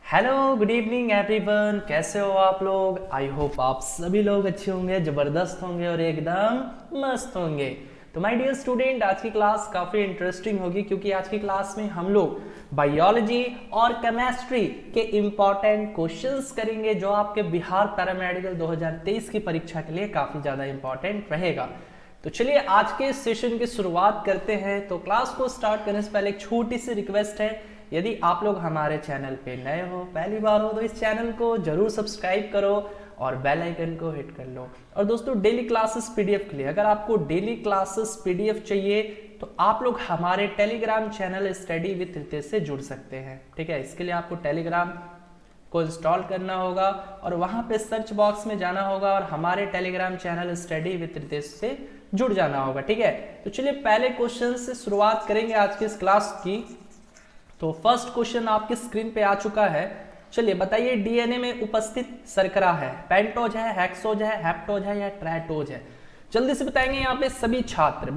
Hello good evening everyone, कैसे हो आप लोग। आई होप आप सभी लोग अच्छे होंगे, ज़बरदस्त होंगे और एकदम मस्त होंगे। तो माय डियर स्टूडेंट, आज की क्लास काफ़ी इंटरेस्टिंग होगी क्योंकि आज की क्लास में हम लोग बायोलॉजी और केमिस्ट्री के इम्पॉर्टेंट क्वेश्चंस करेंगे जो आपके बिहार पैरामेडिकल 2023 की परीक्षा के लिए काफ़ी ज़्यादा इंपॉर्टेंट रहेगा। तो चलिए आज के सेशन की शुरुआत करते हैं। तो क्लास को स्टार्ट करने से पहले एक छोटी सी रिक्वेस्ट है, यदि आप लोग हमारे चैनल पे नए हो, पहली बार हो, तो इस चैनल को जरूर सब्सक्राइब करो और बेल आइकन को हिट कर लो। और दोस्तों डेली क्लासेस पीडीएफ के लिए, अगर आपको डेली क्लासेस पीडीएफ चाहिए तो आप लोग हमारे Telegram channel study with Ritesh से जुड़ सकते हैं। ठीक है, इसके लिए आपको टेलीग्राम को इंस्टॉल करना होगा और वहां पे सर्च बॉक्स में जाना होगा और हमारे Telegram channel study with Ritesh से जुड़ जाना होगा। ठीक है, तो चलिए पहले क्वेश्चन से शुरुआत करेंगे आज की इस क्लास की। तो फर्स्ट क्वेश्चन आपकी स्क्रीन पे आ चुका है। चलिए बताइए, डीएनए में उपस्थित शर्करा है, पेंटोज है, हेक्सोज है, हेप्टोज है या ट्राइटोज है? जल्दी से बताएंगे यहाँ पे सभी छात्र,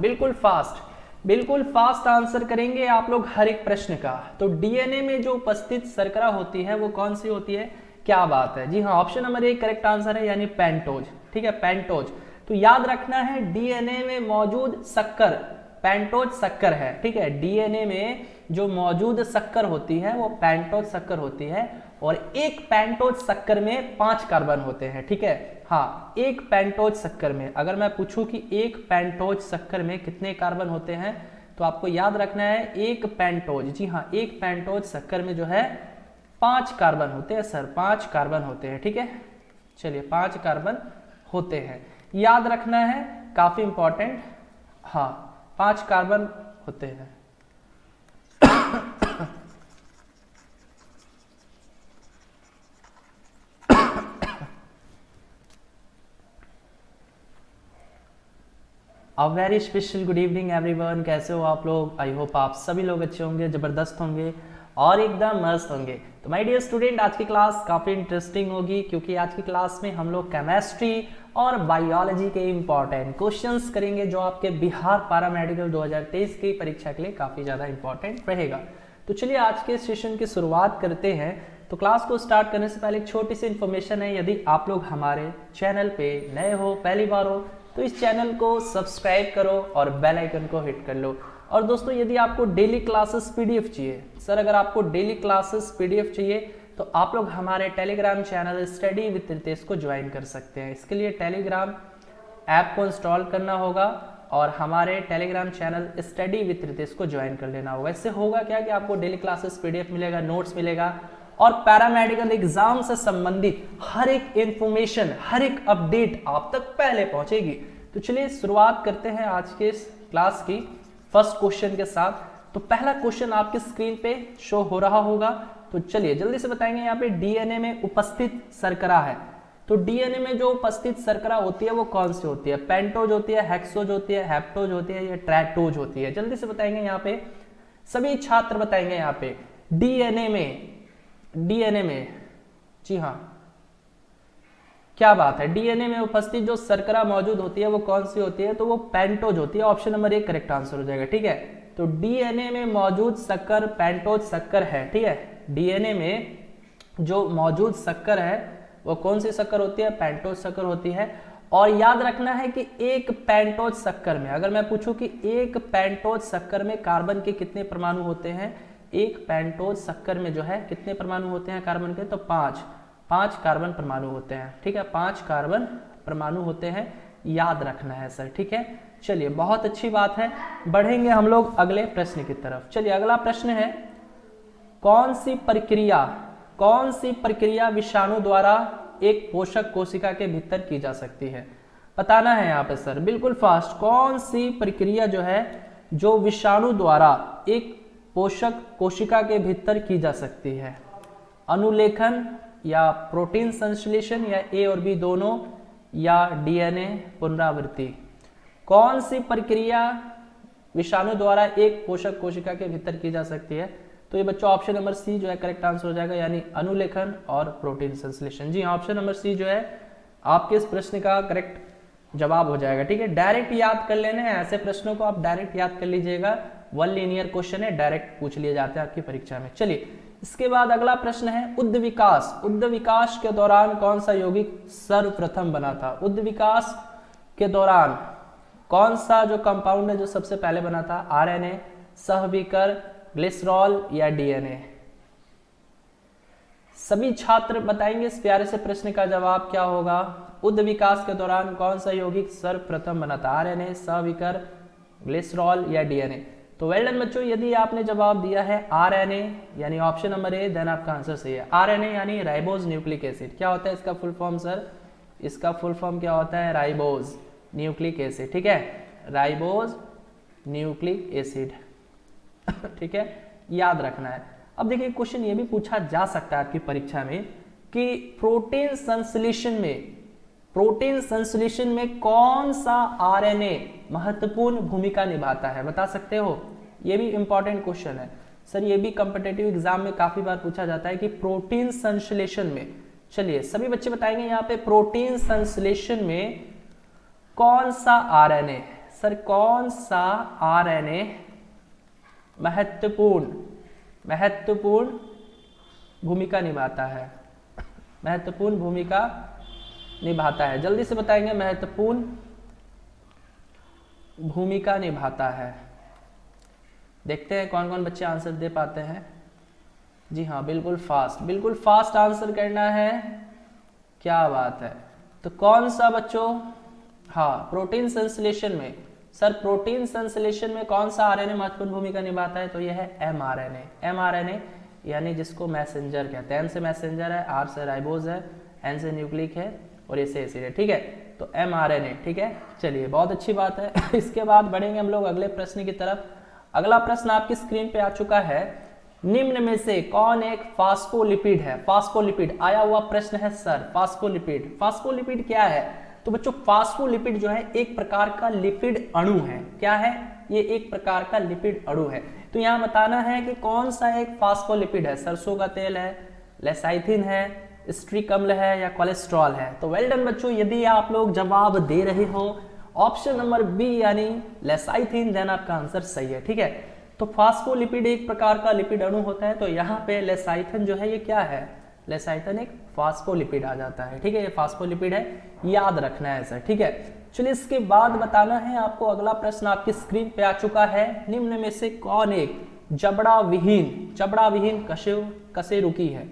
बिल्कुल फास्ट आंसर करेंगे आप लोग हर एक प्रश्न का। तो डीएनए में जो उपस्थित शर्करा होती है वो कौन सी होती है? क्या बात है, जी हाँ, ऑप्शन नंबर 1 करेक्ट आंसर है, यानी पेंटोज। ठीक है, पेंटोज। तो याद रखना है डीएनए में मौजूद शक्कर पेंटोज शक्कर है। ठीक है, डीएनए में जो मौजूद शक्कर होती है वो पेंटोज शक्कर होती है और एक पेंटोज शक्कर में 5 कार्बन होते हैं। ठीक है, हाँ, एक पेंटोज शक्कर में, अगर मैं पूछूं कि एक पेंटोज शक्कर में कितने कार्बन होते हैं तो आपको याद रखना है एक पेंटोज, जी हाँ, एक पेंटोज शक्कर में जो है 5 कार्बन होते हैं सर, 5 कार्बन होते हैं। ठीक है, चलिए 5 कार्बन होते हैं, याद रखना है, काफी इंपॉर्टेंट। हाँ, 5 कार्बन होते हैं। A very special good evening everyone, कैसे हो आप लोग। आई होप आप सभी लोग अच्छे होंगे, जबरदस्त होंगे और एकदम मस्त होंगे। तो माय डियर स्टूडेंट, आज की क्लास काफ़ी इंटरेस्टिंग होगी क्योंकि आज की क्लास में हम लोग केमिस्ट्री और बायोलॉजी के इंपॉर्टेंट क्वेश्चंस करेंगे जो आपके बिहार पैरामेडिकल 2023 की परीक्षा के लिए काफ़ी ज़्यादा इंपॉर्टेंट रहेगा। तो चलिए आज के सेशन की शुरुआत करते हैं। तो क्लास को स्टार्ट करने से पहले एक छोटी सी इन्फॉर्मेशन है, यदि आप लोग हमारे चैनल पे नए हो, पहली बार हो, तो इस चैनल को सब्सक्राइब करो और बेल आइकन को हिट कर लो। और दोस्तों यदि आपको डेली क्लासेस पीडीएफ चाहिए, सर अगर आपको डेली क्लासेस पीडीएफ चाहिए तो आप लोग हमारे Telegram channel study with Ritesh को ज्वाइन कर सकते हैं। इसके लिए टेलीग्राम ऐप को इंस्टॉल करना होगा और हमारे Telegram channel study with Ritesh को ज्वाइन कर लेना होगा। इससे होगा क्या कि आपको डेली क्लासेस पीडीएफ मिलेगा, नोट्स मिलेगा और पैरामेडिकल एग्जाम से संबंधित हर एक इंफॉर्मेशन, हर एक अपडेट आप तक पहले पहुंचेगी। तो चलिए शुरुआत करते हैं आज के इस क्लास की फर्स्ट क्वेश्चन के साथ। तो पहला क्वेश्चन आपकी स्क्रीन पे शो हो रहा होगा। तो चलिए जल्दी से बताएंगे, यहाँ पे डीएनए में उपस्थित शर्करा है। तो डीएनए में जो उपस्थित शर्करा होती है वो कौन सी होती है? पेंटोज होती है, हेक्सोज होती है, हेप्टोज होती है या ट्राइटोज होती है? जल्दी से बताएंगे, यहाँ पे सभी छात्र बताएंगे। यहाँ पे डीएनए में, जी हाँ, क्या बात है, डीएनए में उपस्थित जो शर्करा मौजूद होती है वो कौन सी होती है? तो वो पेंटोज होती है। ऑप्शन नंबर 1 करेक्ट आंसर हो जाएगा। ठीक है, तो डीएनए में मौजूद शक्कर पेंटोज शक्कर है। ठीक है, डीएनए में जो मौजूद शक्कर है वो कौन सी शक्कर होती है? पेंटोज शक्कर होती है। और याद रखना है कि एक पेंटोज शक्कर में, अगर मैं पूछूं कि एक पेंटोज शक्कर में कार्बन के कितने परमाणु होते हैं, एक पेंटोज शक्कर में जो है कितने परमाणु होते हैं कार्बन के? तो 5 कार्बन परमाणु होते हैं। ठीक है, 5 कार्बन परमाणु होते हैं, याद रखना है सर। ठीक है, चलिए बहुत अच्छी बात है, बढ़ेंगे हम लोग अगले प्रश्न की तरफ। चलिए अगला प्रश्न है, कौन सी प्रक्रिया विषाणु द्वारा एक पोषक कोशिका के भीतर की जा सकती है? बताना है यहाँ पे सर, बिल्कुल फास्ट। कौन सी प्रक्रिया जो है जो विषाणु द्वारा एक पोषक कोशिका के भीतर की जा सकती है? अनुलेखन या प्रोटीन संश्लेषण या ए और बी दोनों या डीएनए पुनरावृत्ति? कौन सी प्रक्रिया विषाणु द्वारा एक पोषक कोशिका के भीतर की जा सकती है? तो ये बच्चों ऑप्शन नंबर सी जो है करेक्ट आंसर हो जाएगा, यानी अनुलेखन और प्रोटीन संश्लेषण। जी ऑप्शन नंबर सी जो है आपके इस प्रश्न का करेक्ट जवाब हो जाएगा। ठीक है, डायरेक्ट याद कर लेने हैं, ऐसे प्रश्नों को आप डायरेक्ट याद कर लीजिएगा, वन लीनियर क्वेश्चन है, डायरेक्ट पूछ लिए जाते हैं आपकी परीक्षा में। चलिए इसके बाद अगला प्रश्न है उद्ध विकास। उद्ध विकास के दौरान कौन सा यौगिक सर्वप्रथम बना था? उद्ध विकास के दौरान कौन सा जो कंपाउंड है जो सबसे पहले बना था? आरएनए, सहविकर, ग्लिसरॉल या डीएनए? सभी छात्र बताएंगे इस प्यारे से प्रश्न का जवाब क्या होगा। उद्ध विकास के दौरान कौन सा यौगिक सर्वप्रथम बना था? आरएनए, सहविकर, ग्लिसरॉल या डीएनए? तो वेल डन बच्चों, यदि आपने जवाब दिया है आरएनए यानी ऑप्शन नंबर ए, देन आपका आंसर सही है। आरएनए यानी राइबोज न्यूक्लिक एसिड। क्या होता है इसका फुल फॉर्म सर? इसका फुल फॉर्म क्या होता है? Ribose nucleic acid. ठीक है, राइबोज न्यूक्लिक एसिड। ठीक है, याद रखना है। अब देखिए क्वेश्चन ये भी पूछा जा सकता है आपकी परीक्षा में कि प्रोटीन संश्लेषण में कौन सा आरएनए महत्वपूर्ण भूमिका निभाता है? बता सकते हो? ये भी इंपॉर्टेंट क्वेश्चन है सर, ये भी कॉम्पिटिटिव एग्जाम में काफी बार पूछा जाता है कि प्रोटीन संश्लेषण में, चलिए सभी बच्चे बताएंगे यहाँ पे प्रोटीन संश्लेषण में कौन सा आरएनए, सर कौन सा आरएनए महत्वपूर्ण भूमिका निभाता है? महत्वपूर्ण भूमिका निभाता है, जल्दी से बताएंगे। महत्वपूर्ण भूमिका निभाता है। देखते हैं कौन कौन बच्चे आंसर दे पाते हैं। जी हाँ, बिल्कुल फास्ट आंसर करना है। क्या बात है। तो कौन सा बच्चों? हाँ, प्रोटीन संश्लेषण में, सर प्रोटीन संश्लेषण में कौन सा आरएनए महत्वपूर्ण भूमिका निभाता है? तो यह है एमआरएनए यानी जिसको मैसेंजर कहते हैं। एम से मैसेंजर है, आर से राइबोज है, एन से न्यूक्लिक है और ए से एसिड है। ठीक है, तो एमआरएनए। ठीक है, चलिए बहुत अच्छी बात है। इसके बाद बढ़ेंगे हम लोग अगले प्रश्न की तरफ। अगला प्रश्न आपकी स्क्रीन पे आ चुका है। निम्न में से कौन एक फास्फोलिपिड है? फास्फोलिपिड आया हुआ प्रश्न है सर। फास्फोलिपिड क्या है? तो बच्चों फास्फोलिपिड जो है एक प्रकार का लिपिड अणु है। क्या है? ये एक प्रकार का लिपिड अणु है। तो यहाँ बताना है कि कौन सा एक फास्फोलिपिड है। सरसों का तेल है, लेसाइथिन है, स्ट्रिक अम्ल है या कोलेस्ट्रॉल है? तो वेल डन बच्चों, यदि आप लोग जवाब दे रहे हो ऑप्शन नंबर बी यानी लेसाइथिन, देन आपका आंसर सही है। ठीक है, तो फास्फोलिपिड एक प्रकार का लिपिड अणु होता है। तो यहाँ पे लेसाइथिन जो है ये क्या है? लेसाइथिन एक फास्फोलिपिड आ जाता है। ठीक है, ये फास्फोलिपिड है, याद रखना है सर। ठीक है, चलिए इसके बाद बताना है आपको। अगला प्रश्न आपकी स्क्रीन पे आ चुका है। निम्न में से कौन एक जबड़ा विहीन कशेरुकी है?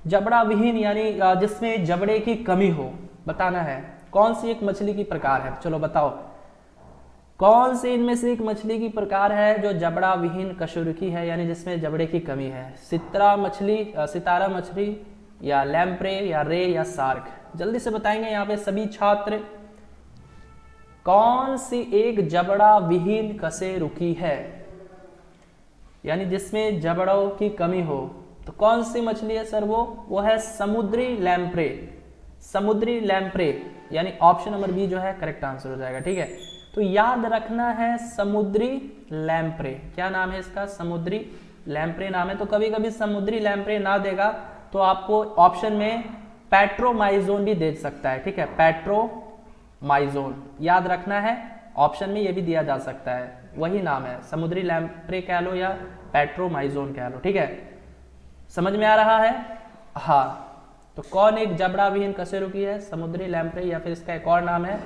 जबड़ा विहीन यानी जिसमें जबड़े की कमी हो, बताना है कौन सी एक मछली की प्रकार है। चलो बताओ कौन सी इनमें से एक मछली की प्रकार है जो जबड़ा विहीन कशेरुकी है यानी जिसमें जबड़े की कमी है? सितारा मछली या लैम्प्रे या रे या सार्क? जल्दी से बताएंगे यहाँ पे सभी छात्र। कौन सी एक जबड़ा विहीन कशेरुकी है यानी जिसमें जबड़ों की कमी हो? तो कौन सी मछली है सर? वो है समुद्री लैम्प्रे यानी ऑप्शन नंबर बी जो है करेक्ट आंसर हो जाएगा। ठीक है, तो याद रखना है समुद्री लैम्प्रे। क्या नाम है इसका? समुद्री लैम्प्रे नाम है। तो कभी कभी समुद्री लैम्प्रे ना देगा तो आपको ऑप्शन में पेट्रोमाइजोन भी दे सकता है। ठीक है, पेट्रोमाइजोन याद रखना है, ऑप्शन में ये भी दिया जा सकता है। वही नाम है, समुद्री लैम्प्रे कह लो या पेट्रोमाइजोन कह लो। ठीक है, समझ में आ रहा है? हाँ, तो कौन एक जबड़ा विहीन कशेरुकी है? समुद्री लैम्प्रे या फिर इसका एक और नाम है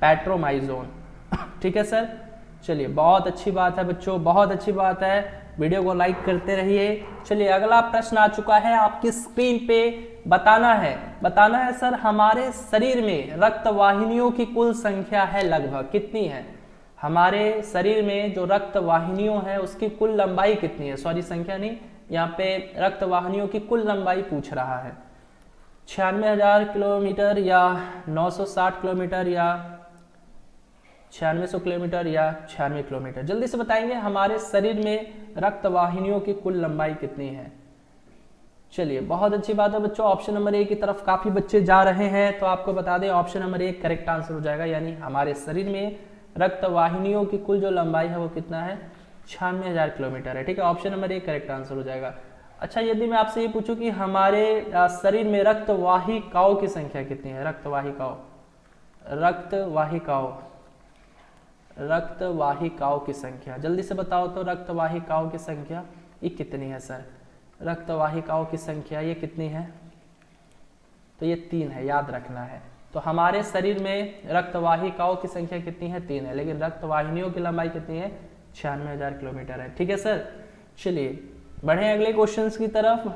पेट्रोमाइजोन। ठीक है सर, चलिए बहुत अच्छी बात है बच्चों, बहुत अच्छी बात है। वीडियो को लाइक करते रहिए। चलिए अगला प्रश्न आ चुका है आपकी स्क्रीन पे। बताना है सर हमारे शरीर में रक्त वाहिनियों की कुल संख्या है लगभग कितनी है? हमारे शरीर में जो रक्त वाहिनियों है उसकी कुल लंबाई कितनी है? सॉरी, संख्या नहीं, यहाँ पे रक्त वाहिनियों की कुल लंबाई पूछ रहा है। 96,000 किलोमीटर या 960 किलोमीटर या 9600 किलोमीटर या 96 किलोमीटर? जल्दी से बताएंगे हमारे शरीर में रक्त वाहिनियों की कुल लंबाई कितनी है? चलिए बहुत अच्छी बात है बच्चों, ऑप्शन नंबर ए की तरफ काफी बच्चे जा रहे हैं। तो आपको बता दें option number A correct answer हो जाएगा, यानी हमारे शरीर में रक्त वाहिनियों की कुल जो लंबाई है वो कितना है? 96,000 किलोमीटर है। ठीक है, option number A correct answer हो जाएगा। अच्छा, यदि मैं आपसे ये पूछूं कि हमारे शरीर में रक्तवाहिकाओं की संख्या कितनी है? रक्तवाहिकाओं की संख्या जल्दी से बताओ तो रक्तवाहिकाओं की संख्या ये कितनी है सर? रक्तवाहिकाओं की संख्या ये कितनी है? तो ये 3 है, याद रखना है। तो हमारे शरीर में रक्तवाहिकाओं की संख्या कितनी है? 3 है, लेकिन रक्तवाहिनियों की लंबाई कितनी है? 96,000 किलोमीटर है। ठीक है सर, चलिए बढ़े अगले क्वेश्चंस की तरफ।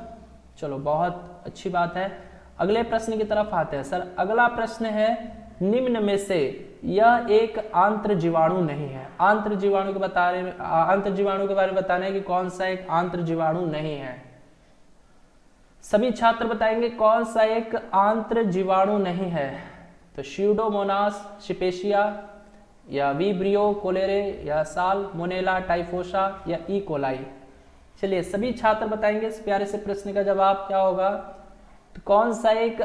चलो बहुत अच्छी बात है, अगले प्रश्न की तरफ आते हैं। सर अगला प्रश्न है, निम्न में से यह एक आंत्र जीवाणु नहीं है। आंत्र जीवाणु के बारे में बताना है कि कौन सा एक आंत्र जीवाणु नहीं है। सभी छात्र बताएंगे कौन सा एक आंत्र जीवाणु नहीं है। तो स्यूडोमोनास शिपेशिया या विब्रियो कोलेरे या साल्मोनेला टाइफोसा या ई कोलाई। चलिए सभी छात्र बताएंगे इस प्यारे से प्रश्न का जवाब क्या होगा। तो कौन सा एक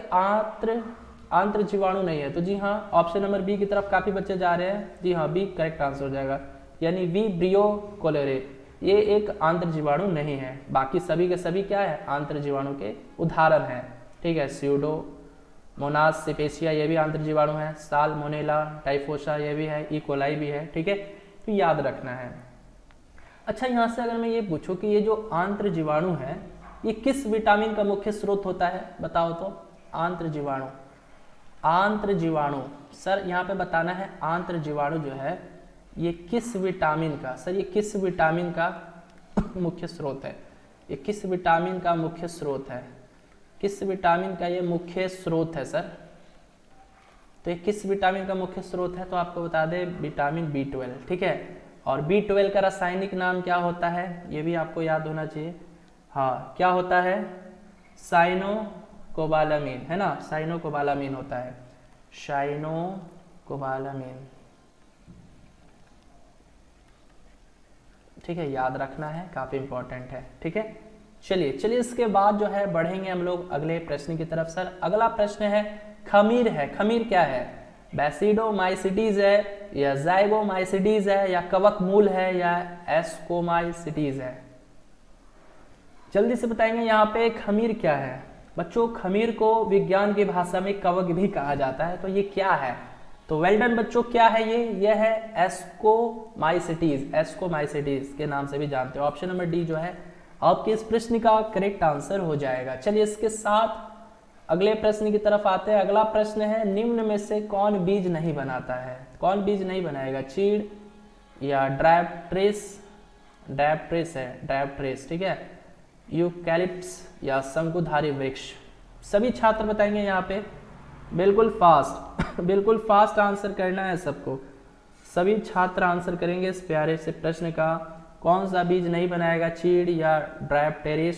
आंत्र जीवाणु नहीं है? तो जी हाँ, ऑप्शन नंबर बी की तरफ काफी बच्चे जा रहे हैं। जी हाँ, बी करेक्ट आंसर हो जाएगा, यानी विब्रियो कोलेरे ये एक आंत्र जीवाणु नहीं है। बाकी सभी के सभी क्या है? आंत्र जीवाणु के उदाहरण है। ठीक है, स्यूडोमोनास शिपेशिया ये भी आंत्र जीवाणु है, साल्मोनेला टाइफोसा ये भी है, ई कोलाई भी है। ठीक है, तो याद रखना है। अच्छा, यहाँ से अगर मैं ये पूछूं कि ये जो आंत्र जीवाणु है ये किस विटामिन का मुख्य स्रोत होता है, बताओ तो। आंत्र जीवाणु सर यहाँ पे बताना है, आंत्र जीवाणु जो है ये किस विटामिन का, सर ये किस विटामिन का मुख्य स्रोत है? ये किस विटामिन का मुख्य स्रोत है? किस विटामिन का ये मुख्य स्रोत है सर? तो ये किस विटामिन का मुख्य स्रोत है? तो आपको बता दें विटामिन B12। ठीक है, और B12 का रासायनिक नाम क्या होता है ये भी आपको याद होना चाहिए। हाँ, क्या होता है? साइनोकोबालामीन, है ना, साइनोकोबालामीन होता है, साइनोकोबालामीन। ठीक है, याद रखना है, काफी इंपॉर्टेंट है। ठीक है, चलिए इसके बाद जो है बढ़ेंगे हम लोग अगले प्रश्न की तरफ। सर अगला प्रश्न है, खमीर है। खमीर क्या है? बैसिडोमाइसिटीज है या जाइगोमाइसिटीज है या कवक मूल है या एस्कोमाइसिटीज है? जल्दी से बताएंगे यहाँ पे खमीर क्या है। बच्चों खमीर को विज्ञान की भाषा में कवक भी कहा जाता है, तो ये क्या है? तो वेल डन बच्चों, क्या है ये है एस्कोमाइसिटीज। एस्कोमाइसिटीज के नाम से भी जानते हो। ऑप्शन नंबर डी जो है आपके इस प्रश्न का करेक्ट आंसर हो जाएगा। चलिए इसके साथ अगले प्रश्न की तरफ आते हैं। अगला प्रश्न है, निम्न में से कौन बीज नहीं बनाता है? कौन बीज नहीं बनाएगा? चीड़ या ड्राइप्ट्रेस? ड्राइप्ट्रेस है, ड्राइप्ट्रेस। ठीक है, यूकैलिप्टस या शंकुधारी वृक्ष? सभी छात्र बताएंगे यहाँ पे, बिल्कुल फास्ट बिल्कुल फास्ट आंसर करना है सबको। सभी छात्र आंसर करेंगे इस प्यारे से प्रश्न का, कौन सा बीज नहीं बनाएगा? चीड़ या ड्राइप्टेरिस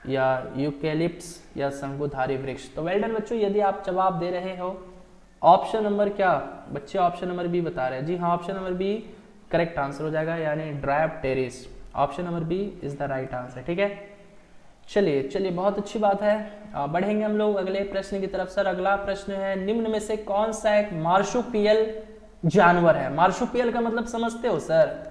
या यूकैलिप्टस या शंकुधारी वृक्ष? तो वेल डन बच्चों, यदि आप जवाब दे रहे हो ऑप्शन नंबर क्या बच्चे? ऑप्शन नंबर बी बता रहे हैं। जी हाँ, option number B correct answer हो जाएगा, यानी Dryopteris. Option number B is the right answer. ठीक है, चलिए बहुत अच्छी बात है। बढ़ेंगे हम लोग अगले प्रश्न की तरफ। सर अगला प्रश्न है, निम्न में से कौन सा एक मार्सुपियल जानवर है? मार्सुपियल का मतलब समझते हो सर?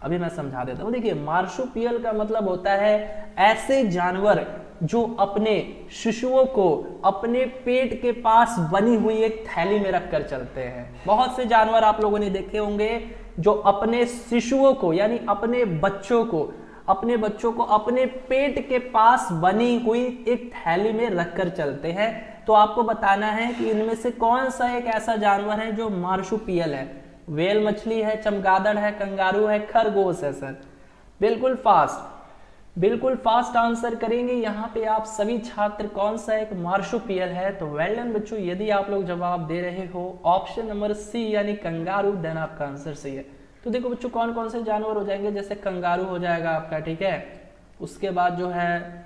अभी मैं समझा देता हूँ। देखिए, मार्सुपियल का मतलब होता है ऐसे जानवर जो अपने शिशुओं को अपने पेट के पास बनी हुई एक थैली में रखकर चलते हैं। बहुत से जानवर आप लोगों ने देखे होंगे जो अपने शिशुओं को यानी अपने बच्चों को अपने पेट के पास बनी हुई एक थैली में रखकर चलते हैं। तो आपको बताना है कि इनमें से कौन सा एक ऐसा जानवर है जो मार्सुपियल है। व्हेल मछली है, चमगादड़ है, कंगारू है, खरगोश है? सर बिल्कुल फास्ट आंसर करेंगे यहाँ पे आप सभी छात्र, कौन सा एक मार्सुपियल है। तो वेल डन बच्चों, यदि आप लोग जवाब दे रहे हो ऑप्शन नंबर सी यानी कंगारू, देन आपका आंसर सही है। तो देखो बच्चों, कौन कौन से जानवर हो जाएंगे? जैसे कंगारू हो जाएगा आपका, ठीक है, उसके बाद जो है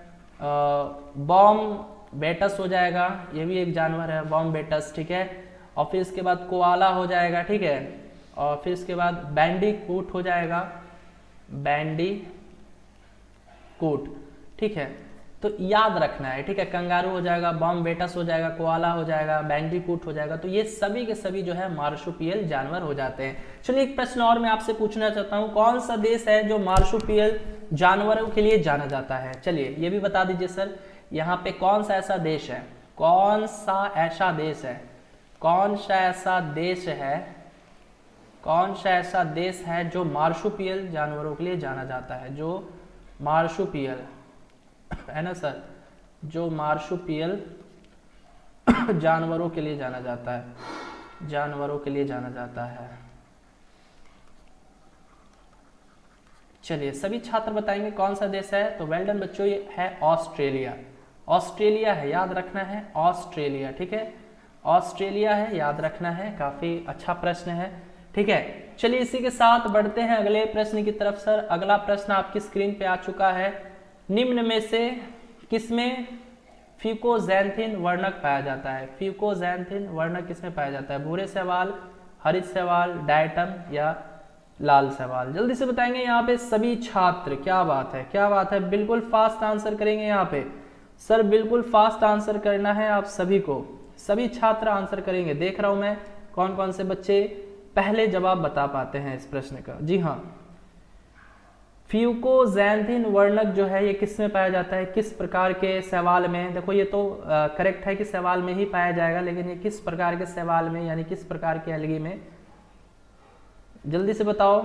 बॉम्बेटस हो जाएगा, ये भी एक जानवर है बॉम्बेटस, ठीक है। और फिर इसके बाद कोआला हो जाएगा, ठीक है। और फिर इसके बाद बैंडीकूट हो जाएगा, बैंडीकूट, ठीक है। तो याद रखना है, ठीक है। कंगारू हो जाएगा, बॉम्बेटस हो जाएगा, कोआला हो जाएगा, बैंडीकूट हो जाएगा। तो ये सभी के सभी जो है मार्सुपियल जानवर हो जाते हैं। चलिए एक प्रश्न और मैं आपसे पूछना चाहता हूँ, कौन सा देश है जो मार्सुपियल जानवरों के लिए जाना जाता है? चलिए ये भी बता दीजिए सर, यहाँ पे कौन सा ऐसा देश है, कौन सा ऐसा देश है, कौन सा ऐसा देश है, कौन सा ऐसा देश है जो मार्सुपियल जानवरों के लिए जाना जाता है, जो मार्सुपियल है ना सर, जो मार्सुपियल जानवरों के लिए जाना जाता है, जानवरों के लिए जाना जाता है। चलिए सभी छात्र बताएंगे कौन सा देश है। तो वेल डन बच्चों, ये है ऑस्ट्रेलिया। ऑस्ट्रेलिया है, याद रखना है ऑस्ट्रेलिया, ठीक है, ऑस्ट्रेलिया है, याद रखना है। काफी अच्छा प्रश्न है, ठीक है। चलिए इसी के साथ बढ़ते हैं अगले प्रश्न की तरफ। सर अगला प्रश्न आपकी स्क्रीन पे आ चुका है। निम्न में से किसमें फ्यूकोजैंथिन वर्णक पाया जाता है? फ्यूकोजैंथिन वर्णक किसमें पाया जाता है? भूरे शैवाल, हरित शैवाल, डायटम या लाल शैवाल? जल्दी से बताएंगे यहाँ पे सभी छात्र। क्या बात है, क्या बात है, बिल्कुल फास्ट आंसर करेंगे यहाँ पे। सर बिल्कुल फास्ट आंसर करना है आप सभी को, सभी छात्र आंसर करेंगे। देख रहा हूं मैं कौन कौन से बच्चे पहले जवाब बता पाते हैं इस प्रश्न का। जी हाँ, फ्यूकोजैंथिन वर्णक जो है ये किस में पाया जाता है, किस प्रकार के शैवाल में? देखो ये तो करेक्ट है कि शैवाल में ही पाया जाएगा, लेकिन ये किस प्रकार के शैवाल में, यानी किस प्रकार के एल्गी में? जल्दी से बताओ।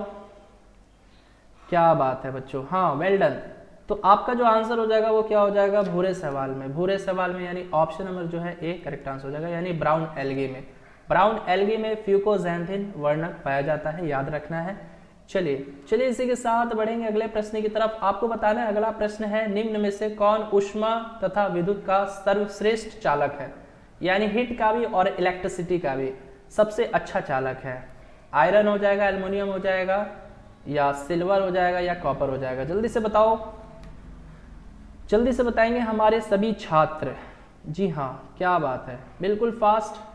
क्या बात है बच्चों, हाँ वेल डन। तो आपका जो आंसर हो जाएगा वो क्या हो जाएगा? भूरे शैवाल में। भूरे शैवाल में यानी ऑप्शन नंबर जो है ए करेक्ट आंसर हो जाएगा, यानी ब्राउन एल्गी में। ब्राउन एल्गी में फ्यूकोजैंथिन वर्णक पाया जाता है, याद रखना है। चलिए इसी के साथ बढ़ेंगे अगले प्रश्न की तरफ। आपको बताना है अगला प्रश्न है, निम्न में से कौन ऊष्मा तथा विद्युत का सर्वश्रेष्ठ चालक है? यानी हीट का भी और इलेक्ट्रिसिटी का भी सबसे अच्छा चालक है। आयरन हो जाएगा, एल्युमिनियम हो जाएगा, या सिल्वर हो जाएगा, या कॉपर हो जाएगा? जल्दी से बताओ, जल्दी से बताएंगे हमारे सभी छात्र। जी हाँ, क्या बात है, बिल्कुल फास्ट।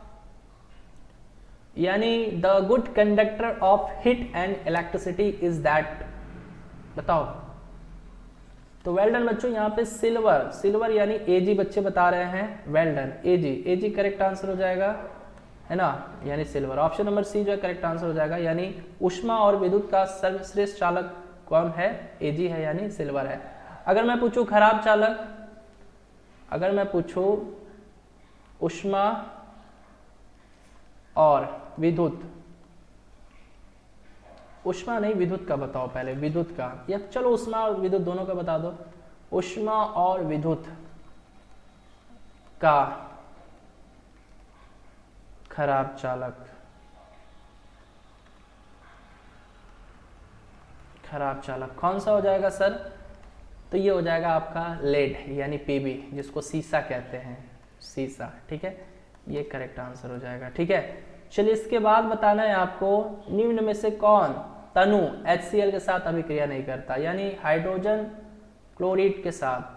यानी the good conductor of heat and electricity is that, बताओ। तो वेल डन बच्चों, यहाँ पे सिल्वर, सिल्वर यानी एजी बच्चे बता रहे हैं। वेल डन, एजी, एजी करेक्ट आंसर हो जाएगा, है ना, यानी सिल्वर। ऑप्शन नंबर सी जो है करेक्ट आंसर हो जाएगा, यानी ऊष्मा और विद्युत का सर्वश्रेष्ठ चालक कौन है? एजी है, यानी सिल्वर है। अगर मैं पूछूं खराब चालक, अगर मैं पूछूं ऊष्मा और विद्युत, ऊष्मा नहीं विद्युत का बताओ पहले, विद्युत का, या चलो ऊष्मा और विद्युत दोनों का बता दो। ऊष्मा और विद्युत का खराब चालक, खराब चालक कौन सा हो जाएगा सर? तो ये हो जाएगा आपका लेड, यानी पीबी, जिसको सीसा कहते हैं, सीसा, ठीक है, ये करेक्ट आंसर हो जाएगा, ठीक है। चलिए इसके बाद बताना है आपको, निम्न में से कौन तनु HCl के साथ अभिक्रिया नहीं करता? यानी हाइड्रोजन क्लोराइड के साथ,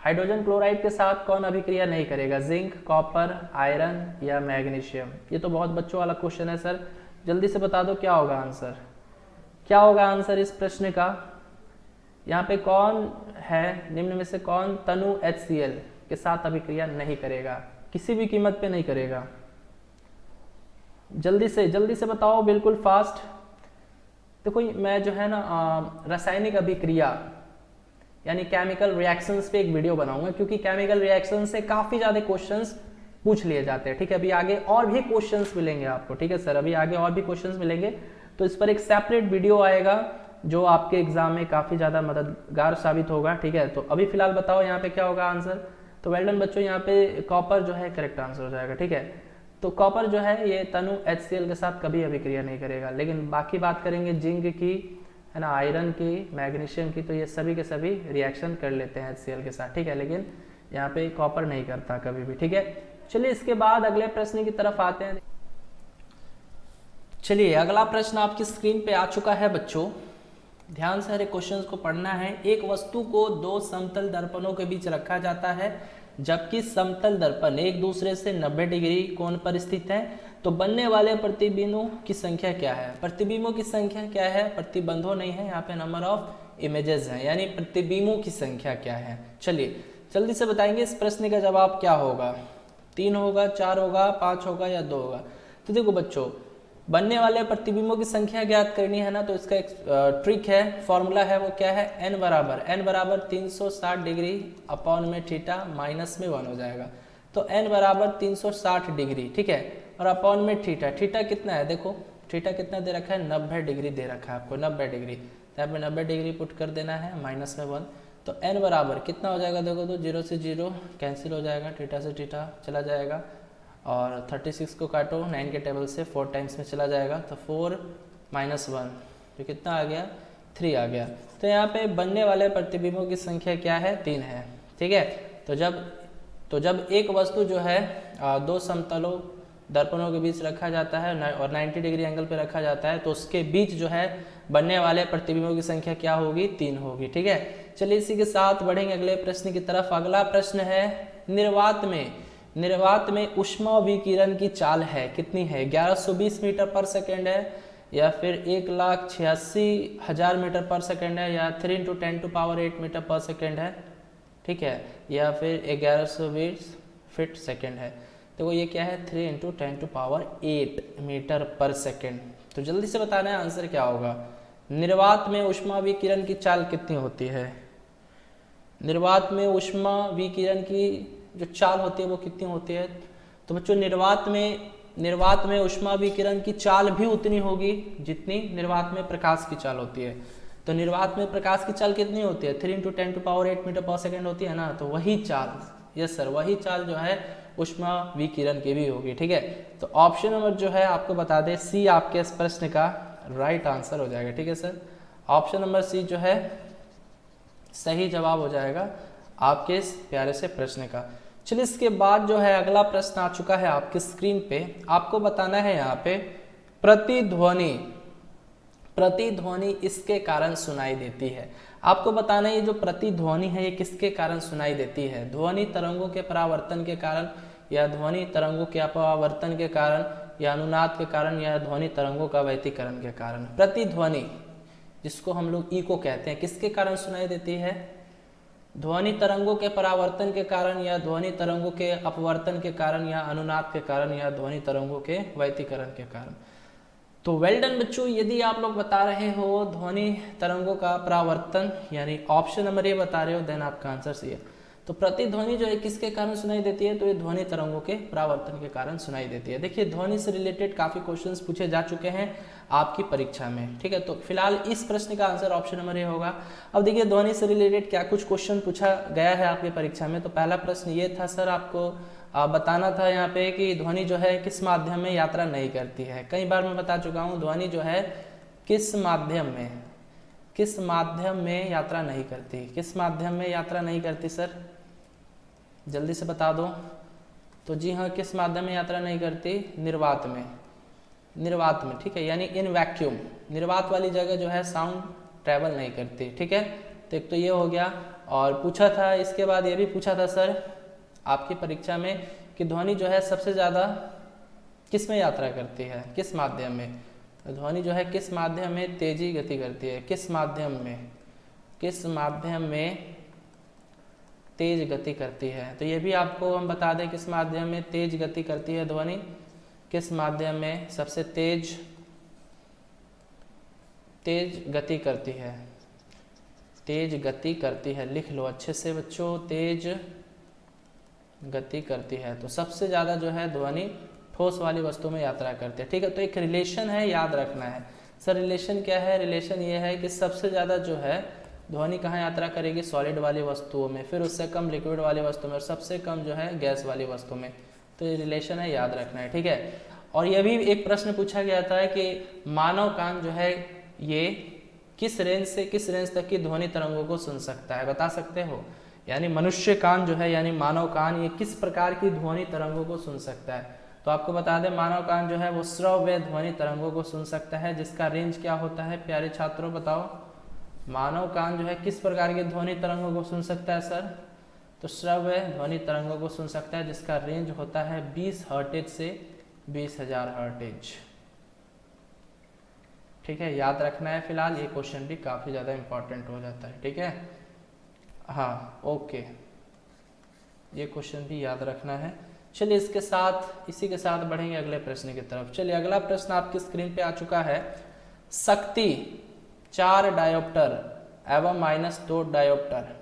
हाइड्रोजन क्लोराइड के साथ कौन अभिक्रिया नहीं करेगा? जिंक, कॉपर, आयरन या मैग्नीशियम? ये तो बहुत बच्चों वाला क्वेश्चन है सर, जल्दी से बता दो क्या होगा आंसर, क्या होगा आंसर इस प्रश्न का? यहाँ पे कौन है, निम्न में से कौन तनु HCl के साथ अभिक्रिया नहीं करेगा, किसी भी कीमत पे नहीं करेगा? जल्दी से बताओ, बिल्कुल फास्ट। देखो मैं जो है ना रासायनिक अभिक्रिया यानी केमिकल रिएक्शंस पे एक वीडियो बनाऊंगा, क्योंकि केमिकल रिएक्शन से काफी ज्यादा क्वेश्चंस पूछ लिए जाते हैं, ठीक है। अभी आगे और भी क्वेश्चंस मिलेंगे आपको, ठीक है सर, अभी आगे और भी क्वेश्चंस मिलेंगे, तो इस पर एक सेपरेट वीडियो आएगा जो आपके एग्जाम में काफी ज्यादा मददगार साबित होगा, ठीक है। तो अभी फिलहाल बताओ यहाँ पे क्या होगा आंसर? तो वेल डन बच्चों, यहाँ पे कॉपर जो है करेक्ट आंसर हो जाएगा, ठीक है। तो कॉपर जो है ये तनु HCl के साथ कभी अभिक्रिया नहीं करेगा, लेकिन बाकी बात करेंगे जिंक की, है ना, आयरन की, मैग्नीशियम की, तो ये सभी के सभी रिएक्शन कर लेते हैं HCl के साथ, ठीक है, लेकिन यहाँ पे कॉपर नहीं करता कभी भी, ठीक है। चलिए इसके बाद अगले प्रश्न की तरफ आते हैं। चलिए अगला प्रश्न आपकी स्क्रीन पे आ चुका है बच्चों, ध्यान से हर क्वेश्चंस को पढ़ना है। एक वस्तु को दो समतल दर्पणों के बीच रखा जाता है, जबकि समतल दर्पण एक दूसरे से 90 डिग्री कोण पर स्थित है, तो बनने वाले प्रतिबिंबों की संख्या क्या है? प्रतिबिंबों की संख्या क्या है? प्रतिबंधों नहीं है, यहाँ पे नंबर ऑफ इमेजेस है, यानी प्रतिबिंबों की संख्या क्या है? चलिए जल्दी से बताएंगे इस प्रश्न का जवाब क्या होगा? 3 होगा, 4 होगा, 5 होगा या 2 होगा? तो देखो बच्चों, बनने वाले प्रतिबिंबों की संख्या ज्ञात करनी है ना, तो इसका एक ट्रिक है, फॉर्मूला है, वो क्या है? n बराबर 360 डिग्री अपॉन में थीटा माइनस में 1 हो जाएगा। तो n बराबर 360 डिग्री, ठीक है, और अपॉन में थीटा, थीटा कितना है? देखो थीटा कितना दे रखा है? 90 डिग्री दे रखा है आपको, 90 डिग्री, तो यहाँ पे 90 डिग्री पुट कर देना है, माइनस में 1, तो n बराबर कितना हो जाएगा, देखो तो 0 से 0 कैंसिल हो जाएगा, थीटा से थीटा चला जाएगा, और 36 को काटो 9 के टेबल से 4 टाइम्स में चला जाएगा, तो 4 - 1 जो कितना आ गया, 3 आ गया। तो यहाँ पे बनने वाले प्रतिबिंबों की संख्या क्या है, 3 है। ठीक है, तो जब एक वस्तु जो है दो समतलों दर्पणों के बीच रखा जाता है और 90 डिग्री एंगल पे रखा जाता है, तो उसके बीच जो है बनने वाले प्रतिबिंबों की संख्या क्या होगी, 3 होगी। ठीक है, चलिए इसी के साथ बढ़ेंगे अगले प्रश्न की तरफ। अगला प्रश्न है, निर्वात में ऊष्मा विकिरण की चाल है कितनी है, 1120 मीटर पर सेकेंड है, या फिर 1,86,000 मीटर पर सेकेंड है, या 3 × 10⁸ मीटर पर सेकेंड है। ठीक है, या फिर 1120 फीट सेकेंड है। तो ये क्या है, 3 × 10⁸ मीटर पर सेकेंड। तो जल्दी से बताना है आंसर क्या होगा। निर्वात में ऊष्मा विकिरण की चाल कितनी होती है, निर्वात में ऊष्मा विकिरण की जो चाल होती है वो कितनी होती है। तो बच्चों निर्वात में ऊष्मा विकिरण की चाल भी उतनी होगी जितनी निर्वात में प्रकाश की चाल होती है। तो निर्वात में प्रकाश की चाल कितनी होती है, 3 × 10⁸ मीटर पर सेकेंड होती है ना, तो वही चाल, यस सर, वही चाल जो है ऊष्मा विकिरण की भी होगी। ठीक है, तो ऑप्शन नंबर जो है आपको बता दें, सी आपके इस प्रश्न का राइट आंसर हो जाएगा। ठीक है सर, ऑप्शन नंबर सी जो है सही जवाब हो जाएगा आपके इस प्यारे से प्रश्न का। चलिए इसके बाद जो है अगला प्रश्न आ चुका है आपकी स्क्रीन पे। आपको बताना है यहाँ पे प्रतिध्वनि इसके कारण सुनाई देती है। आपको बताना है ये जो प्रतिध्वनि है ये किसके कारण सुनाई देती है, ध्वनि तरंगों के परावर्तन के कारण, या ध्वनि तरंगों के अपवर्तन के कारण, या अनुनाद के कारण, या ध्वनि तरंगों का व्यतिकरण के कारण। प्रतिध्वनि जिसको हम लोग इको कहते हैं, किसके कारण सुनाई देती है, ध्वनि तरंगों के परावर्तन के कारण, या ध्वनि तरंगों के अपवर्तन के कारण, या अनुनाद के कारण, या ध्वनि तरंगों के व्यतिकरण के कारण। तो वेल डन बच्चों, यदि आप लोग बता रहे हो ध्वनि तरंगों का परावर्तन यानी ऑप्शन नंबर ए बता रहे हो, देन आपका आंसर सही है। तो प्रतिध्वनि जो है किसके कारण सुनाई देती है, तो ये ध्वनि तरंगों के परावर्तन के कारण सुनाई देती है। देखिए ध्वनि से रिलेटेड काफी क्वेश्चंस पूछे जा चुके हैं आपकी परीक्षा में। ठीक है, तो फिलहाल इस प्रश्न का आंसर ऑप्शन नंबर ए होगा। अब देखिए ध्वनि से रिलेटेड क्या कुछ क्वेश्चन पूछा गया है आपकी परीक्षा में। तो पहला प्रश्न ये था सर, आपको बताना था यहाँ पे कि ध्वनि जो है किस माध्यम में यात्रा नहीं करती है। कई बार मैं बता चुका हूँ, ध्वनि जो है किस माध्यम में यात्रा नहीं करती, किस माध्यम में यात्रा नहीं करती सर, जल्दी से बता दो। तो जी हाँ, किस माध्यम में यात्रा नहीं करती, निर्वात में। ठीक है, यानी इन वैक्यूम, निर्वात वाली जगह जो है साउंड ट्रेवल नहीं करती। ठीक है, तो एक तो ये हो गया। और पूछा था इसके बाद ये भी पूछा था सर आपकी परीक्षा में कि ध्वनि जो है सबसे ज़्यादा किस में यात्रा करती है, किस माध्यम में। ध्वनि जो है किस माध्यम में तेजी गति करती है, किस माध्यम में तेज गति करती है। तो ये भी आपको हम बता दें किस माध्यम में तेज गति करती है ध्वनि, किस माध्यम में सबसे तेज गति करती है। लिख लो अच्छे से बच्चों, तेज गति करती है। तो सबसे ज़्यादा जो है ध्वनि ठोस वाली वस्तु में यात्रा करती है। ठीक है, तो एक रिलेशन है, याद रखना है सर। रिलेशन क्या है, रिलेशन ये है कि सबसे ज़्यादा जो है ध्वनि कहाँ यात्रा करेगी, सॉलिड वाली वस्तुओं में, फिर उससे कम लिक्विड वाली वस्तु में, और सबसे कम जो है गैस वाली वस्तु में। तो ये रिलेशन है, याद रखना है। ठीक है, और यह भी एक प्रश्न पूछा गया था कि मानव कान जो है ये किस रेंज से किस रेंज तक की ध्वनि तरंगों को सुन सकता है, बता सकते हो। यानी मनुष्य कान जो है यानी मानव कान ये किस प्रकार की ध्वनि तरंगों को सुन सकता है। तो आपको बता दें मानव कान जो है वो श्रव्य ध्वनि तरंगों को सुन सकता है, जिसका रेंज क्या होता है प्यारे छात्रों बताओ। मानव कान जो है किस प्रकार की ध्वनि तरंगों को सुन सकता है सर, तो श्रव्य ध्वनि तरंगों को सुन सकता है, जिसका रेंज होता है 20 हर्ट्ज से 20,000 हर्ट्ज। ठीक है, याद रखना है। फिलहाल ये क्वेश्चन भी काफी ज्यादा इंपॉर्टेंट हो जाता है। ठीक है, हाँ ओके, ये क्वेश्चन भी याद रखना है। चलिए इसी के साथ बढ़ेंगे अगले प्रश्न की तरफ। चलिए अगला प्रश्न आपकी स्क्रीन पे आ चुका है। शक्ति 4 डायोप्टर एवं -2 डायोप्टर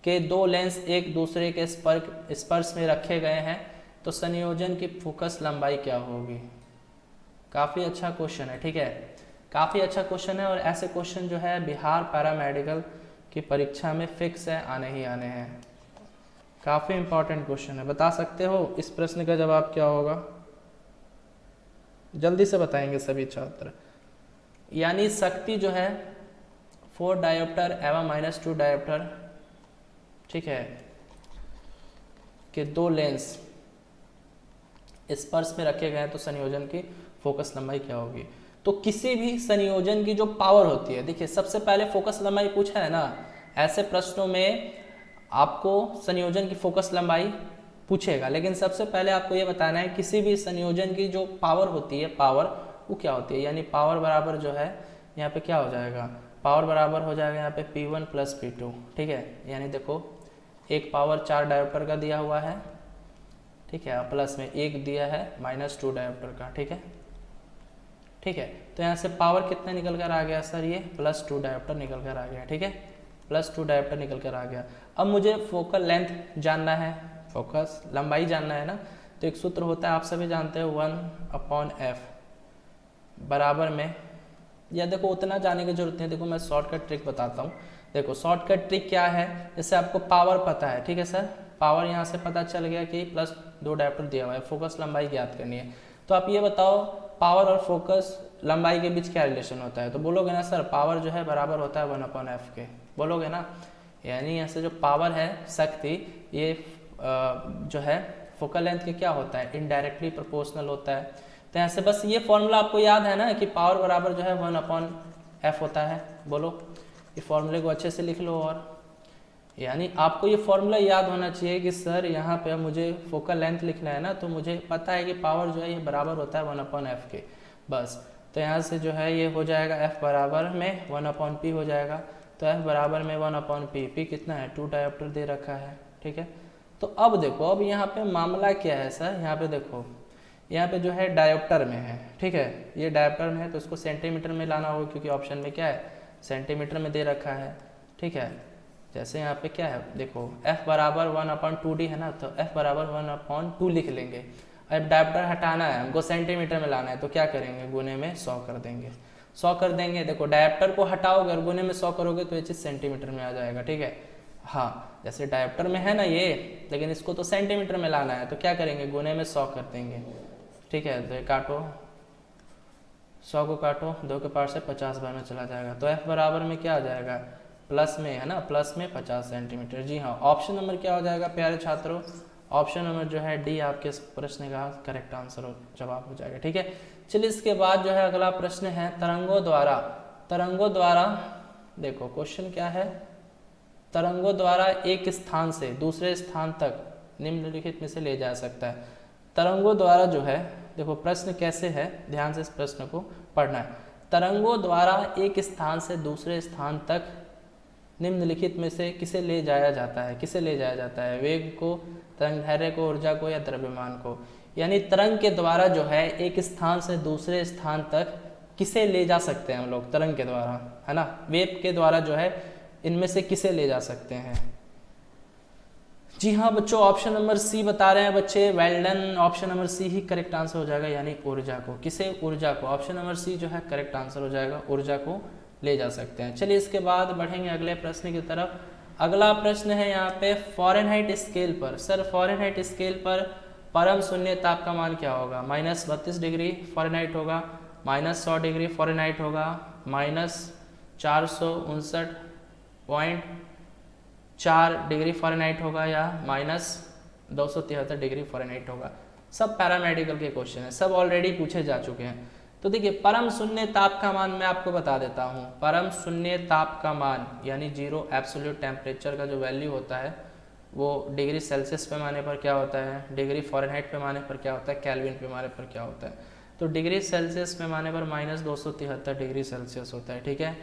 के 2 लेंस एक दूसरे के स्पर्श में रखे गए हैं, तो संयोजन की फोकस लंबाई क्या होगी। काफी अच्छा क्वेश्चन है। ठीक है, काफी अच्छा क्वेश्चन है, और ऐसे क्वेश्चन जो है बिहार पैरामेडिकल कि परीक्षा में फिक्स है, आने ही आने हैं। काफ़ी इंपॉर्टेंट क्वेश्चन है। बता सकते हो इस प्रश्न का जवाब क्या होगा? जल्दी से बताएंगे सभी छात्र। यानी शक्ति जो है 4 डायोप्टर एवं -2 डायोप्टर, ठीक है, के 2 लेंस स्पर्श में रखे गए हैं तो संयोजन की फोकस लंबाई क्या होगी? तो किसी भी संयोजन की जो पावर होती है, देखिए सबसे पहले फोकस लंबाई पूछा है ना, ऐसे प्रश्नों में आपको संयोजन की फोकस लंबाई पूछेगा, लेकिन सबसे पहले आपको ये बताना है किसी भी संयोजन की जो पावर होती है, पावर वो क्या होती है। यानी पावर बराबर जो है यहाँ पे क्या हो जाएगा, पावर बराबर हो जाएगा यहाँ पे P1 + P2, ठीक है। यानी देखो एक पावर 4 डायोप्टर का दिया हुआ है, ठीक है, प्लस में एक दिया है -2 डायोप्टर का, ठीक है, ठीक है। तो यहाँ से पावर कितना निकल कर आ गया सर? ये +2 डायोप्टर निकल कर आ गया, ठीक है, +2 डायोप्टर निकल कर आ गया। अब मुझे फोकल लेंथ जानना है, फोकस लंबाई जानना है ना, तो एक सूत्र होता है आप सभी जानते हैं 1/f बराबर में, या देखो उतना जाने की जरूरत नहीं, देखो मैं शॉर्टकट ट्रिक बताता हूँ। देखो शॉर्टकट ट्रिक क्या है, जैसे आपको पावर पता है, ठीक है सर, पावर यहाँ से पता चल गया कि +2 डायोप्टर दिया हुआ है, फोकस लंबाई ज्ञात करनी है। तो आप ये बताओ पावर और फोकस लंबाई के बीच क्या रिलेशन होता है? तो बोलोगे ना सर पावर जो है बराबर होता है 1/f के, बोलोगे ना। यानी यहाँ से जो पावर है, शक्ति, ये जो है फोकल लेंथ के क्या होता है, इनडायरेक्टली प्रोपोर्शनल होता है। तो यहाँ से बस ये फॉर्मूला आपको याद है ना कि पावर बराबर जो है 1/f होता है। बोलो ये फॉर्मूले को अच्छे से लिख लो। और यानी आपको ये फॉर्मूला याद होना चाहिए कि सर यहाँ पे मुझे फोकल लेंथ लिखना है ना, तो मुझे पता है कि पावर जो है ये बराबर होता है 1/f के, बस। तो यहाँ से जो है ये हो जाएगा f बराबर में 1/p हो जाएगा। तो f बराबर में 1/p, p कितना है 2 डायोप्टर दे रखा है, ठीक है। तो अब देखो अब यहाँ पे मामला क्या है सर, यहाँ पे देखो यहाँ पे जो है डायोप्टर में है, ठीक है, ये डायोप्टर में है तो इसको सेंटीमीटर में लाना होगा क्योंकि ऑप्शन में क्या है सेंटीमीटर में दे रखा है, ठीक है। जैसे यहाँ पे क्या है देखो f बराबर 1/2d है ना, तो f बराबर 1/2 लिख लेंगे। अब डायोप्टर हटाना है हमको, सेंटीमीटर में लाना है, तो क्या करेंगे गुने में 100 कर देंगे, 100 कर देंगे। देखो डायोप्टर को हटाओगे और गुने में 100 करोगे तो ये चीज़ सेंटीमीटर में आ जाएगा, ठीक है। हाँ जैसे डायोप्टर में है ना ये, लेकिन इसको तो सेंटीमीटर में लाना है, तो क्या करेंगे गुने में 100 कर देंगे, ठीक है। तो ये काटो, 100 को काटो, 2 के पार से 50 बार में चला जाएगा। तो f बराबर में क्या आ जाएगा, प्लस में है ना, प्लस में 50 सेंटीमीटर। जी हाँ, ऑप्शन नंबर क्या हो जाएगा प्यारे छात्रों, ऑप्शन नंबर जो है डी आपके इस प्रश्न का करेक्ट आंसर जवाब हो जाएगा, ठीक है। चलिए इसके बाद जो है अगला प्रश्न है तरंगों द्वारा देखो क्वेश्चन क्या है, तरंगों द्वारा एक स्थान से दूसरे स्थान तक निम्नलिखित में से ले जा सकता है। तरंगों द्वारा जो है देखो प्रश्न कैसे है, ध्यान से इस प्रश्न को पढ़ना है। तरंगों द्वारा एक स्थान से दूसरे स्थान तक निम्नलिखित में से किसे ले जाया जाता है, किसे ले जाया जाता है, वेग को, तरंगदैर्घ्य को, ऊर्जा को या द्रव्यमान को। यानी तरंग के द्वारा जो है एक स्थान से दूसरे स्थान तक किसे ले जा सकते हैं हम लोग, तरंग के द्वारा, है ना, वेव के द्वारा जो है इनमें से किसे ले जा सकते हैं। जी हाँ बच्चों, ऑप्शन नंबर सी बता रहे हैं बच्चे, well done, option number C ही करेक्ट आंसर हो जाएगा। यानी ऊर्जा को, किसे, ऊर्जा को, ऑप्शन नंबर सी जो है करेक्ट आंसर हो जाएगा, ऊर्जा को ले जा सकते हैं। चलिए इसके बाद बढ़ेंगे अगले प्रश्न की तरफ। अगला प्रश्न है यहाँ पे फ़ारेनहाइट स्केल पर, सर फ़ारेनहाइट स्केल पर परम शून्य ताप का मान क्या होगा, -32 डिग्री फ़ारेनहाइट होगा, -100 डिग्री फ़ारेनहाइट होगा, -469.4 डिग्री फ़ारेनहाइट होगा, या -273 डिग्री फ़ारेनहाइट होगा। सब पैरामेडिकल के क्वेश्चन हैं, सब ऑलरेडी पूछे जा चुके हैं। तो देखिए परम शून्य ताप का मान मैं आपको बता देता हूँ। परम शून्य ताप का मान यानी 0 एब्सोल्यूट टेम्परेचर का जो वैल्यू होता है वो डिग्री सेल्सियस पैमाने पर क्या होता है, डिग्री फ़ारेनहाइट पैमाने पर क्या होता है, केल्विन पैमाने पर क्या होता है। तो डिग्री सेल्सियस पैमाने पर -273 डिग्री सेल्सियस होता है, ठीक है।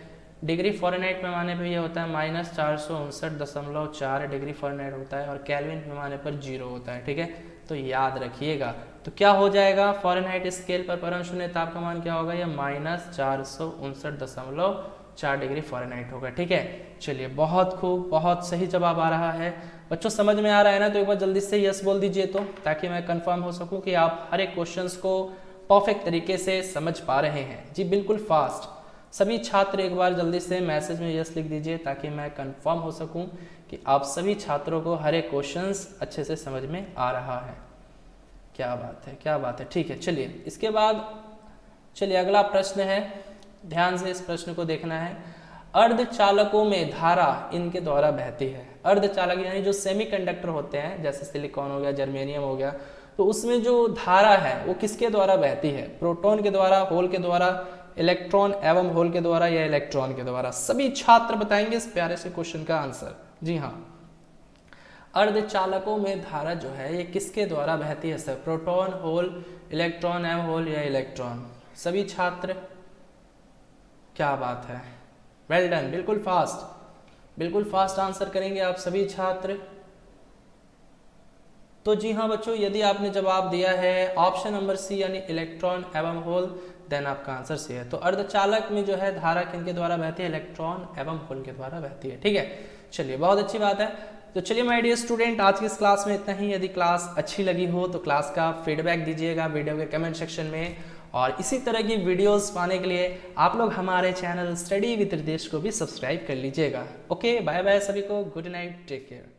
डिग्री फ़ारेनहाइट पैमाने पर ये होता है -459.4 डिग्री फ़ारेनहाइट होता है, और केल्विन पैमाने पर 0 होता है, ठीक है। तो याद रखिएगा, तो क्या हो जाएगा फ़ारेनहाइट स्केल पर परम शून्य ताप का मान क्या होगा, या -459.4 डिग्री फ़ारेनहाइट होगा, ठीक है। चलिए बहुत खूब, बहुत सही जवाब आ रहा है बच्चों, समझ में आ रहा है ना, तो एक बार जल्दी से यस बोल दीजिए तो, ताकि मैं कंफर्म हो सकूं कि आप हर एक क्वेश्चंस को परफेक्ट तरीके से समझ पा रहे हैं। जी बिल्कुल फास्ट। सभी छात्र एक बार जल्दी से मैसेज में यस लिख दीजिए ताकि मैं कंफर्म हो सकूं कि आप सभी छात्रों को हर एक क्वेश्चंस अच्छे से समझ में आ रहा है। क्या बात है, क्या बात है। ठीक है, चलिए इसके बाद चलिए अगला प्रश्न है, ध्यान से इस प्रश्न को देखना है। अर्धचालकों में धारा इनके द्वारा बहती है। अर्धचालक यानी जो सेमीकंडक्टर होते हैं, जैसे सिलिकॉन हो गया, जर्मेनियम हो गया, तो उसमें जो धारा है वो किसके द्वारा बहती है? प्रोटॉन के द्वारा, होल के द्वारा, इलेक्ट्रॉन एवं होल के द्वारा या इलेक्ट्रॉन के द्वारा? सभी छात्र बताएंगे इस प्यारे से क्वेश्चन का आंसर। जी हाँ, अर्धचालकों में धारा जो है ये किसके द्वारा बहती है सर? प्रोटॉन, होल, इलेक्ट्रॉन एवं होल या इलेक्ट्रॉन? सभी छात्र, क्या बात है, वेल डन, बिल्कुल फास्ट आंसर करेंगे आप सभी छात्र। तो जी हाँ बच्चों, यदि आपने जवाब दिया है ऑप्शन नंबर सी यानी इलेक्ट्रॉन एवं होल, देन आपका आंसर सी है। तो अर्धचालक में जो है धारा किनके द्वारा बहती है? इलेक्ट्रॉन एवं होल के द्वारा बहती है। ठीक है, चलिए बहुत अच्छी बात है। तो चलिए माय डियर स्टूडेंट, आज की इस क्लास में इतना ही। यदि क्लास अच्छी लगी हो तो क्लास का फीडबैक दीजिएगा वीडियो के कमेंट सेक्शन में, और इसी तरह की वीडियोस पाने के लिए आप लोग हमारे चैनल स्टडी विद रितेश को भी सब्सक्राइब कर लीजिएगा। ओके, बाय बाय सभी को, गुड नाइट, टेक केयर।